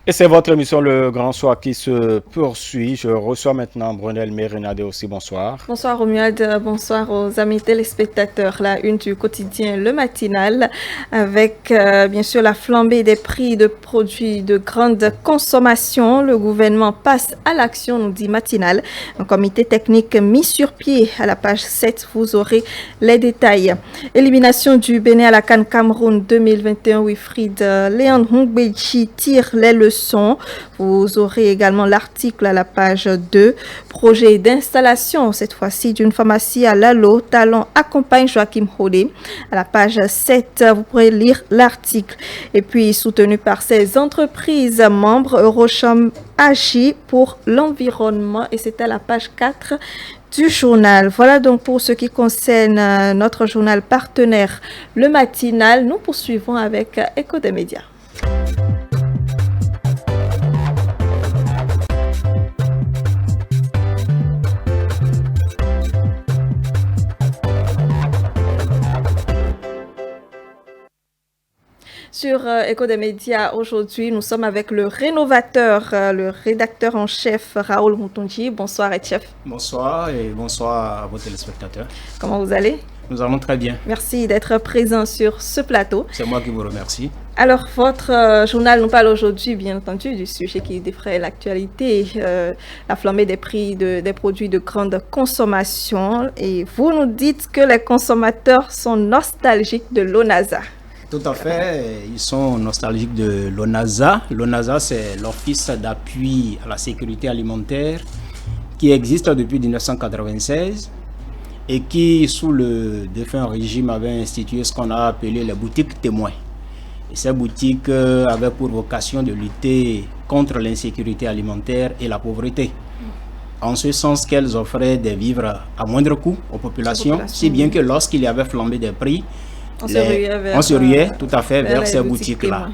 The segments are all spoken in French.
Et c'est votre émission Le Grand Soir qui se poursuit. Je reçois maintenant Brunel Mérinade aussi. Bonsoir. Bonsoir Romuald, bonsoir aux amis téléspectateurs. La une du quotidien Le Matinal avec bien sûr la flambée des prix de produits de grande consommation. Le gouvernement passe à l'action, nous dit Matinal. Un comité technique mis sur pied à la page 7, vous aurez les détails. Élimination du Bénin à la CAN Cameroun 2021, Wilfried Léon Hongbechi tire les leçons. Vous aurez également l'article à la page 2. Projet d'installation, cette fois-ci, d'une pharmacie à Lalo. Talon accompagne Joachim Hodé. À la page 7, vous pourrez lire l'article. Et puis, soutenu par ces entreprises membres, Eurocham agit pour l'environnement. Et c'est à la page 4 du journal. Voilà donc pour ce qui concerne notre journal partenaire, Le Matinal. Nous poursuivons avec Écho des médias. Sur Écho des médias, aujourd'hui, nous sommes avec le rénovateur, le rédacteur en chef Raoul Moutonji. Bonsoir, chef. Bonsoir et bonsoir à vos téléspectateurs. Comment vous allez? Nous allons très bien. Merci d'être présent sur ce plateau. C'est moi qui vous remercie. Alors, votre journal nous parle aujourd'hui, bien entendu, du sujet qui défraie l'actualité, la flambée des prix des produits de grande consommation. Et vous nous dites que les consommateurs sont nostalgiques de l'ONASA. Tout à fait, ils sont nostalgiques de l'ONASA. L'ONASA, c'est l'Office d'appui à la sécurité alimentaire qui existe depuis 1996 et qui, sous le défunt régime, avait institué ce qu'on a appelé les boutiques témoins. Et ces boutiques avaient pour vocation de lutter contre l'insécurité alimentaire et la pauvreté. En ce sens qu'elles offraient des vivres à moindre coût aux populations, si bien que lorsqu'il y avait flambé des prix, on se ruait tout à fait vers ces boutiques-là.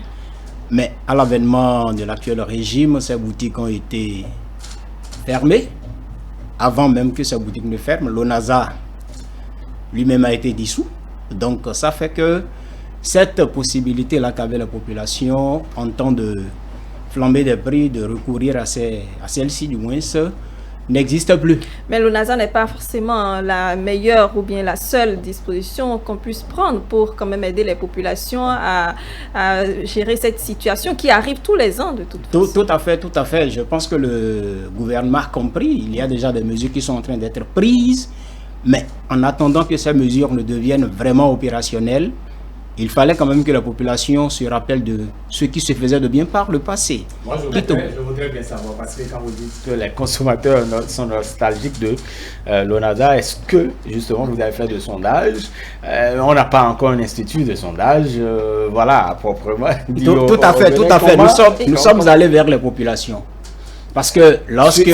Mais à l'avènement de l'actuel régime, ces boutiques ont été fermées. Avant même que ces boutiques ne ferment, l'ONASA lui-même a été dissous. Donc ça fait que cette possibilité-là qu'avait la population en temps de flambée des prix, de recourir à celle-ci du moins, n'existe plus. Mais l'ONASA n'est pas forcément la meilleure ou bien la seule disposition qu'on puisse prendre pour quand même aider les populations à gérer cette situation qui arrive tous les ans de toute façon. Tout à fait. Je pense que le gouvernement a compris. Il y a déjà des mesures qui sont en train d'être prises. Mais en attendant que ces mesures ne deviennent vraiment opérationnelles, il fallait quand même que la population se rappelle de ce qui se faisait de bien par le passé. Moi, je voudrais bien savoir, parce que quand vous dites que les consommateurs sont nostalgiques de l'ONASA, est-ce que, justement, vous avez fait de sondage? On n'a pas encore un institut de sondage, voilà, proprement. Tout à fait. Nous sommes allés vers les populations. Parce que lorsque...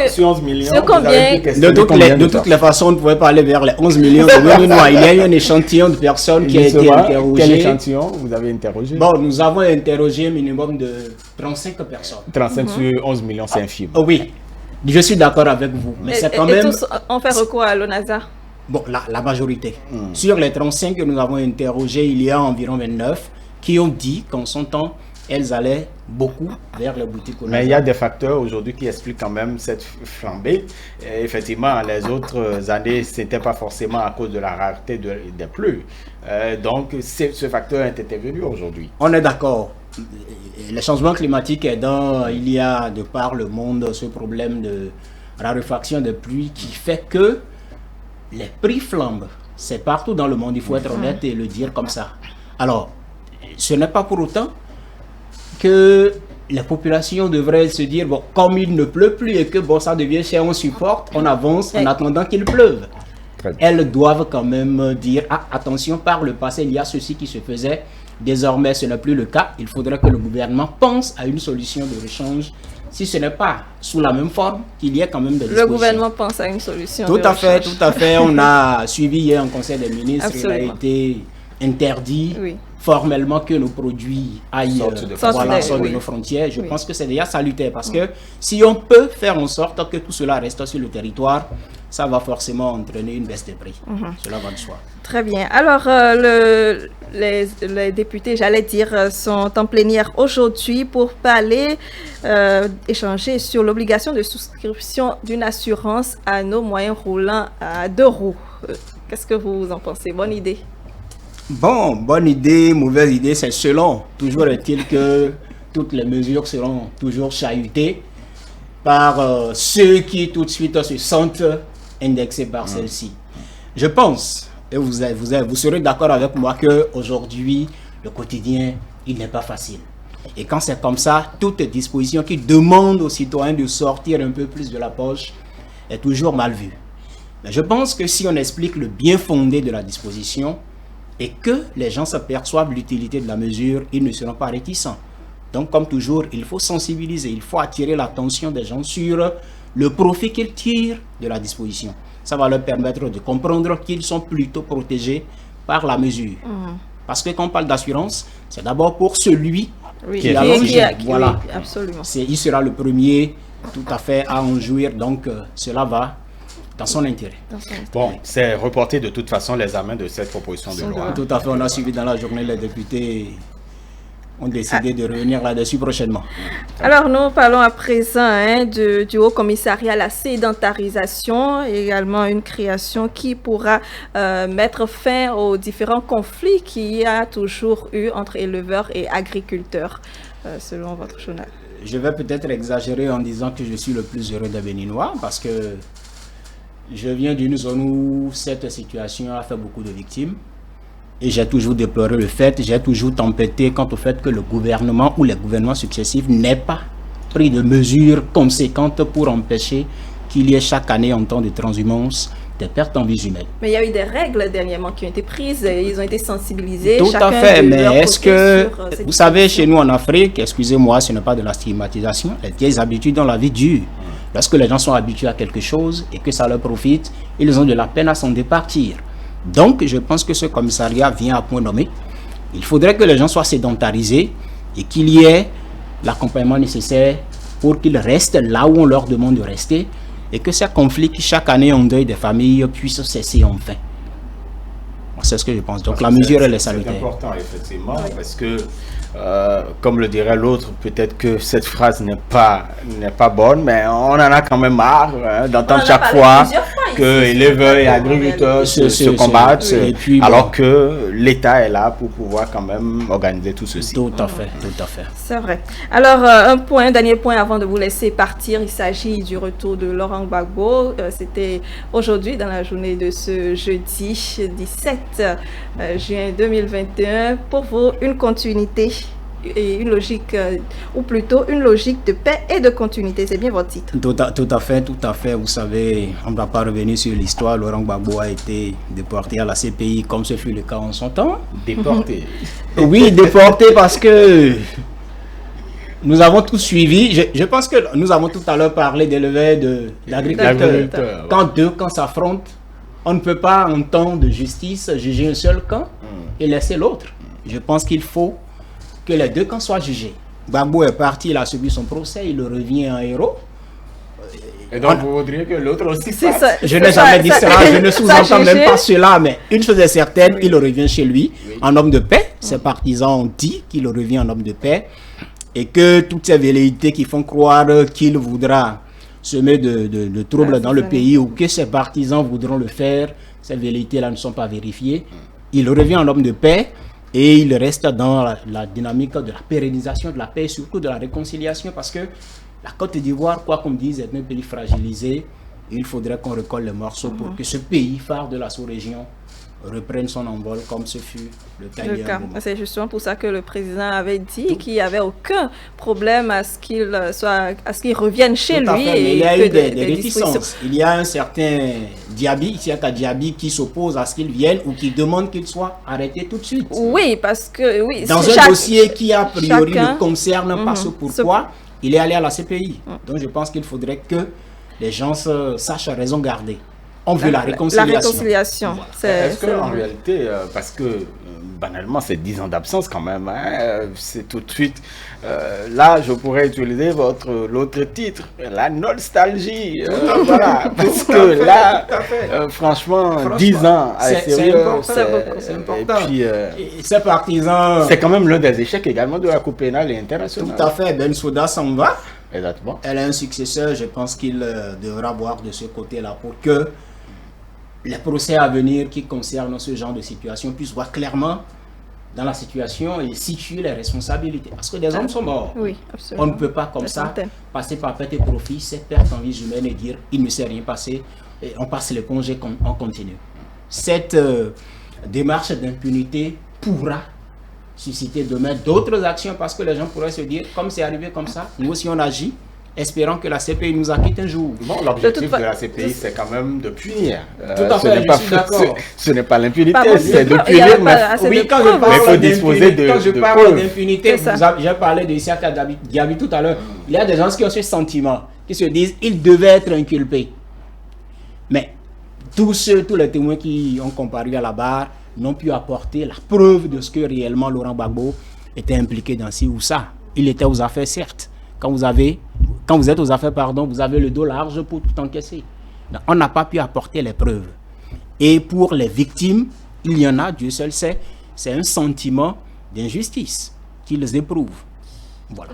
sur 11 millions, de toutes les façons, on ne pouvait pas aller vers les 11 millions. Il y a eu un échantillon de personnes qui a été interrogé. Quel échantillon vous avez interrogé? Bon, nous avons interrogé un minimum de 35 personnes. 35 sur 11 millions, c'est infime. Oui, je suis d'accord avec vous. Mais c'est quand même... tous on fait recours à l'ONASA? Bon, la majorité. Sur les 35 que nous avons interrogés, il y a environ 29 qui ont dit qu'en son temps, elles allaient beaucoup vers les boutiques. Mais il y a des facteurs aujourd'hui qui expliquent quand même cette flambée. Et effectivement, les autres années, ce n'était pas forcément à cause de la rareté des pluies. Donc, ce facteur est intervenu aujourd'hui. On est d'accord. Les changements climatiques aidant, il y a de par le monde ce problème de raréfaction des pluies qui fait que les prix flambent. C'est partout dans le monde, il faut être honnête et le dire comme ça. Alors, ce n'est pas pour autant que les populations devraient se dire, bon, comme il ne pleut plus et que bon, ça devient cher, on supporte, on avance en attendant qu'il pleuve. Elles doivent quand même dire, ah, attention, par le passé, il y a ceci qui se faisait, désormais ce n'est plus le cas, il faudrait que le gouvernement pense à une solution de rechange, si ce n'est pas sous la même forme, qu'il y ait quand même des dispositions. Le gouvernement pense à une solution tout à fait, on a suivi hier un conseil des ministres, Absolument. Il a été interdit formellement que nos produits aillent sortent de nos frontières. Je pense que c'est déjà salutaire parce que si on peut faire en sorte que tout cela reste sur le territoire, ça va forcément entraîner une baisse des prix. Cela va de soi. Très bien. Alors, les députés, j'allais dire, sont en plénière aujourd'hui pour parler, échanger sur l'obligation de souscription d'une assurance à nos moyens roulants à 2 roues. Qu'est-ce que vous en pensez? Bonne idée? Bon, bonne idée, mauvaise idée, c'est selon. Toujours est-il que toutes les mesures seront toujours chahutées par ceux qui tout de suite se sentent indexés par celle-ci. Je pense, et vous serez d'accord avec moi, qu'aujourd'hui, le quotidien, il n'est pas facile. Et quand c'est comme ça, toute disposition qui demande aux citoyens de sortir un peu plus de la poche est toujours mal vue. Mais je pense que si on explique le bien fondé de la disposition et que les gens s'aperçoivent l'utilité de la mesure, ils ne seront pas réticents. Donc, comme toujours, il faut sensibiliser, il faut attirer l'attention des gens sur le profit qu'ils tirent de la disposition. Ça va leur permettre de comprendre qu'ils sont plutôt protégés par la mesure. Parce que quand on parle d'assurance, c'est d'abord pour celui qui a l'engin. Voilà. Oui, absolument. Il sera le premier tout à fait à en jouir. Donc, cela va dans son intérêt. Bon, c'est reporté de toute façon l'examen de cette proposition de loi. Tout à fait. On a suivi dans la journée, les députés ont décidé de revenir là-dessus prochainement. Alors, nous parlons à présent du Haut Commissariat à la sédentarisation, également une création qui pourra mettre fin aux différents conflits qu'il y a toujours eu entre éleveurs et agriculteurs, selon votre journal. Je vais peut-être exagérer en disant que je suis le plus heureux des Béninois parce que je viens d'une zone où cette situation a fait beaucoup de victimes. Et j'ai toujours déploré le fait, j'ai toujours tempêté quant au fait que le gouvernement ou les gouvernements successifs n'aient pas pris de mesures conséquentes pour empêcher qu'il y ait chaque année en temps de transhumance des pertes en vies humaines. Mais il y a eu des règles dernièrement qui ont été prises, ils ont été sensibilisés. Tout à fait, mais est-ce que, vous savez, chez nous en Afrique, excusez-moi, ce n'est pas de la stigmatisation, les vieilles habitudes dans la vie dure. Lorsque les gens sont habitués à quelque chose et que ça leur profite, ils ont de la peine à s'en départir. Donc, je pense que ce commissariat vient à point nommé. Il faudrait que les gens soient sédentarisés et qu'il y ait l'accompagnement nécessaire pour qu'ils restent là où on leur demande de rester et que ces conflits qui chaque année endeuillent des familles puissent cesser enfin. C'est ce que je pense. Donc, la mesure, elle est salutaire. C'est important, effectivement, parce que, comme le dirait l'autre, peut-être que cette phrase n'est pas bonne, mais on en a quand même marre d'entendre chaque fois que éleveurs et agriculteurs se combattent, alors que l'État est là pour pouvoir quand même organiser tout ceci. Tout à fait, tout à fait. C'est vrai. Alors, un dernier point avant de vous laisser partir, il s'agit du retour de Laurent Gbagbo. C'était aujourd'hui dans la journée de ce jeudi 17 juin 2021. Pour vous, une continuité et une logique, ou plutôt une logique de paix et de continuité. C'est bien votre titre. Tout à fait. Vous savez, on ne va pas revenir sur l'histoire. Laurent Gbagbo a été déporté à la CPI comme ce fut le cas en son temps. Déporté. Oui, déporté parce que nous avons tous suivi. Je pense que nous avons tout à l'heure parlé d'éleveurs d'agriculteurs. Quand deux camps s'affrontent, on ne peut pas en temps de justice juger un seul camp et laisser l'autre. Je pense qu'il faut que les deux camps soient jugés. Gbagbo est parti, il a subi son procès, il revient en héros. Et donc vous voudriez que l'autre aussi c'est ça. Je n'ai jamais dit ça, je ne sous-entends même pas cela, mais une chose est certaine, il revient chez lui en homme de paix. Ses partisans ont dit qu'il revient en homme de paix et que toutes ces velléités qui font croire qu'il voudra semer de troubles dans le pays ou que ses partisans voudront le faire, ces velléités-là ne sont pas vérifiées. Il revient en homme de paix. Et il reste dans la dynamique de la pérennisation de la paix et surtout de la réconciliation parce que la Côte d'Ivoire, quoi qu'on dise, est un pays fragilisé. Il faudrait qu'on recolle les morceaux pour que ce pays phare de la sous-région reprenne son envol comme ce fut le cas. C'est justement pour ça que le président avait dit qu'il n'y avait aucun problème à ce qu'il revienne chez lui. Mais il y a eu des réticences. Il y a un certain Diaby, Diaby qui s'oppose à ce qu'il vienne ou qui demande qu'il soit arrêté tout de suite. Oui, parce que dans un dossier qui a priori ne concerne pas ce pourquoi il est allé à la CPI. Donc je pense qu'il faudrait que les gens sachent raison garder. On veut la réconciliation. La réconciliation. Voilà. Est-ce qu'en réalité, parce que banalement, c'est 10 ans d'absence quand même, hein, c'est tout de suite, là, je pourrais utiliser l'autre titre, la nostalgie, voilà, parce que là, franchement, 10 ans, c'est important. Et puis, ces partisans... C'est quand même l'un des échecs également de la Cour pénale et internationale. Tout à fait, Bensouda s'en va. Exactement. Elle a un successeur, je pense qu'il devra voir de ce côté-là pour que les procès à venir qui concernent ce genre de situation puissent voir clairement dans la situation et situer les responsabilités. Parce que des hommes sont morts. Oui, absolument. On ne peut pas comme ça passer par perte et profit, cette perte en vie humaine et dire il ne s'est rien passé, et on passe les congés, on continue. Cette démarche d'impunité pourra susciter demain d'autres actions parce que les gens pourraient se dire comme c'est arrivé comme ça, nous aussi on agit. Espérant que la CPI nous acquitte un jour. Bon, l'objectif de la CPI, c'est quand même de punir. Tout à fait, je suis d'accord. Ce n'est pas l'impunité, c'est de punir. Oui, quand je parle d'impunité, j'ai parlé de Issa Diaby tout à l'heure. Il y a des gens qui ont ce sentiment, qui se disent qu'ils devaient être inculpés. Mais tous les témoins qui ont comparu à la barre n'ont pu apporter la preuve de ce que réellement Laurent Gbagbo était impliqué dans ci ou ça. Il était aux affaires, certes. Quand vous êtes aux affaires, pardon, vous avez le dos large pour tout encaisser. Donc, on n'a pas pu apporter les preuves. Et pour les victimes, il y en a, Dieu seul sait, c'est un sentiment d'injustice qu'ils éprouvent. Voilà.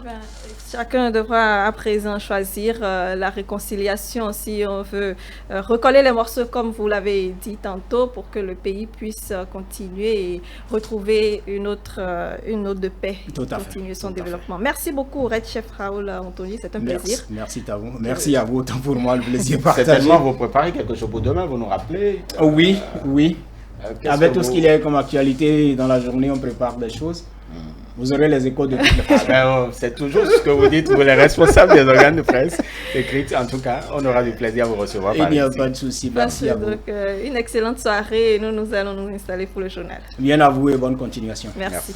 Chacun devra à présent choisir la réconciliation si on veut recoller les morceaux comme vous l'avez dit tantôt pour que le pays puisse continuer et retrouver une autre de paix, continuer son développement. Merci beaucoup Red Chef Raoul Anthony, c'est un plaisir. Merci à vous. Merci à vous, autant pour moi le plaisir partagé. Certainement vous préparez quelque chose pour demain, vous nous rappelez? Oui. Avec tout ce qu'il y a comme actualité dans la journée, on prépare des choses. Vous aurez les échos de toutes les façons. C'est toujours ce que vous dites pour les responsables des organes de presse écrits. En tout cas, on aura du plaisir à vous recevoir. Il n'y a pas de souci. Merci à vous. Donc, une excellente soirée et nous allons nous installer pour le journal. Bien à vous et bonne continuation. Merci.